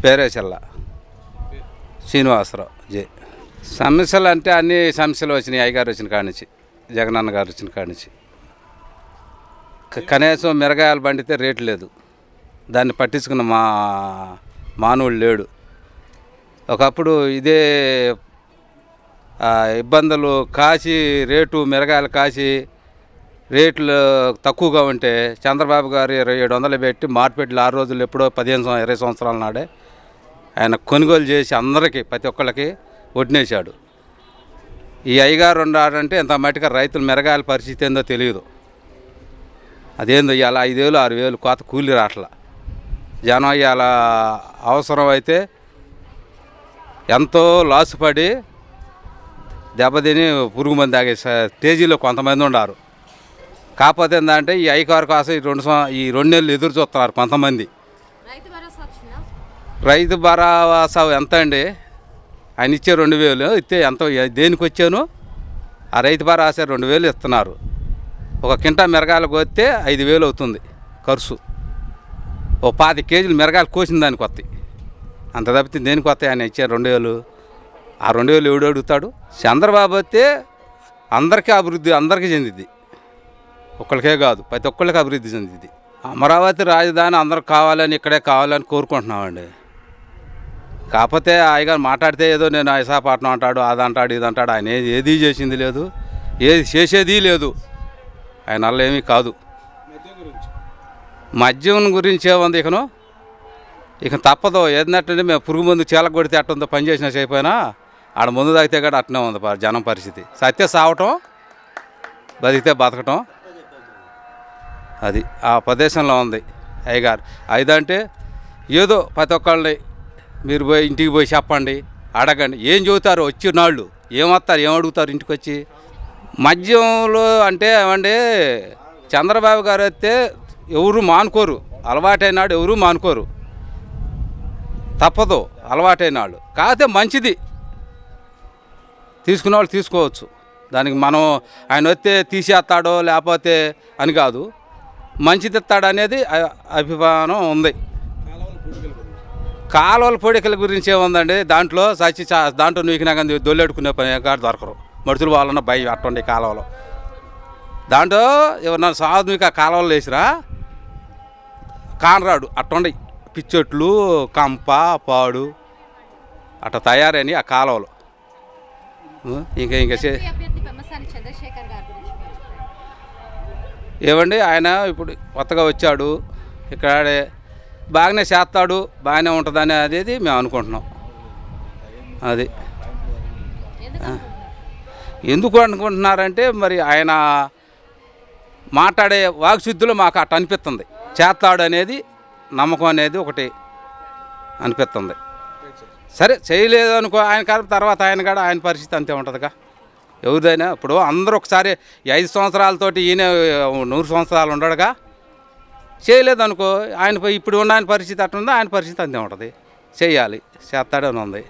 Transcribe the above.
పేరేచల్ల శ్రీనివాసరావు జే. సమస్యలు అంటే అన్ని సమస్యలు వచ్చినాయి. అయ్యగారు వచ్చిన కాడి నుంచి, జగనన్న గారు వచ్చిన కాడి నుంచి. కనీసం మిరగాయలు పండితే రేటు లేదు, దాన్ని పట్టించుకున్న మానవుడు లేడు. ఒకప్పుడు ఇదే ఇబ్బందులు కాసి రేటు మిరగాయలు కాసి రేట్లు తక్కువగా ఉంటే చంద్రబాబు గారు 2700 పెట్టి మార్కెట్లు 6 రోజులు ఎప్పుడో 20 సంవత్సరాల నాడే ఆయన కొనుగోలు చేసి అందరికీ ప్రతి ఒక్కళ్ళకి వడ్నేశాడు. ఈ అయ్యగారు ఉన్నాడంటే ఇంత మట్టిగా రైతులు మిరగాయల పరిస్థితి ఏందో తెలియదు. అదేందో ఇవాళ 5,000 6,000 కోత కూలి రాట్లా. జనం ఇవాళ అవసరం అయితే ఎంతో లాసు పడి దెబ్బతిని పురుగు మంది తాగే స్టేజీలో కొంతమంది ఉన్నారు. కాకపోతే ఏంటంటే ఈ అయ్యగారు కోసం ఈ 2 నెలలు ఎదురు చూస్తున్నారు కొంతమంది. రైతు భరోసా ఎంత అండి? ఆయన ఇచ్చే 2,000 ఇస్తే ఎంత దేనికి వచ్చాను? ఆ రైతు భరోసా 2,000 ఇస్తున్నారు. ఒక కింటా మిరగాయలు కోస్తే 5,000 అవుతుంది ఖర్చు. ఓ 50 కేజీలు మిరగాయలు కోసిన దానికి వస్తాయి. అంత తప్పితే దేనికి వస్తాయి? ఆయన ఇచ్చే 2,000. ఆ 2,000 ఎవడు అడుగుతాడు? చంద్రబాబు వస్తే అందరికీ అభివృద్ధి, అందరికీ చెందిద్ది, ఒక్కరికే కాదు ప్రతి ఒక్కళ్ళకి అభివృద్ధి చెందిద్ది. అమరావతి రాజధాని అందరికి కావాలని, ఇక్కడే కావాలని కోరుకుంటున్నామండి. కాకపోతే ఆయన మాట్లాడితే ఏదో నేను విశాఖపట్నం అంటాడు, అదంటాడు ఇదంటాడు. ఆయన ఏది చేసింది లేదు, ఏది చేసేది లేదు. ఆయన వల్ల ఏమీ కాదు. మద్యం గురించి ఏముంది? ఇక తప్పదు. ఏంటంటే మేము పురుగు మందు చీలకు కొడితే అట్టుందో పని చేసినా చేయకపోయినా ఆడ ముందు తాగితే కూడా అట్నే ఉంది జనం పరిస్థితి. సత్య సావటం, బతికితే బతకటం, అది ఆ ప్రదేశంలో ఉంది అయ్యగారు. ఐదంటే ఏదో ప్రతి ఒక్కళ్ళని మీరు పోయి ఇంటికి పోయి చెప్పండి, అడగండి. ఏం చెబుతారు? వచ్చిన వాళ్ళు ఏమొస్తారు, ఏమడుగుతారు ఇంటికి వచ్చి? మద్యంలో అంటే ఏమండి, చంద్రబాబు గారు వస్తే ఎవరు మానుకోరు. అలవాటైనాడు ఎవరు మానుకోరు, తప్పదు అలవాటైనాడు. కాకపోతే మంచిది, తీసుకునే వాళ్ళు తీసుకోవచ్చు. దానికి మనం ఆయన వస్తే తీసేస్తాడో లేకపోతే అని కాదు, మంచిది ఇస్తాడు అనేది అభిప్రాయం ఉంది. కాలువల పొడికల గురించి ఏముందండి? దాంట్లో దాంట్లో నూకినా కానీ దొల్లెడుకునే పని కాదు, దొరకరు. మడుచులు వాళ్ళన్న భయం అట్టుండే కాలువలో. దాంట్లో ఎవరన్నా సాధునిక కాలువలు వేసిరా కానరాడు అట్టుండే పిచ్చొట్లు, కంప, పాడు అట్లా తయారని ఆ కాలువలో. ఇంకా ఏమండి, ఆయన ఇప్పుడు కొత్తగా వచ్చాడు, ఇక్కడే బాగానే చేస్తాడు, బాగానే ఉంటుందని అనేది మేము అనుకుంటున్నాం. అది ఎందుకు అనుకుంటున్నారంటే మరి ఆయన మాట్లాడే వాక్శుద్ధిలో మాకు అట్ట అనిపిస్తుంది. చేస్తాడు అనేది నమ్మకం అనేది ఒకటి అనిపిస్తుంది. సరే చేయలేదు అనుకో, ఆయన కాలం తర్వాత ఆయన కూడా ఆయన పరిస్థితి అంతే ఉంటుందిగా. ఎవరిదైనా ఇప్పుడు అందరూ ఒకసారి 5 సంవత్సరాలతోటి ఈయన 100 సంవత్సరాలు ఉండడుగా. చేయలేదనుకో, ఆయన ఇప్పుడు ఉన్న ఆయన పరిస్థితి అట్టుందో ఆయన పరిస్థితి అంతే ఉంటుంది. చేయాలి, చేస్తాడని ఉంది.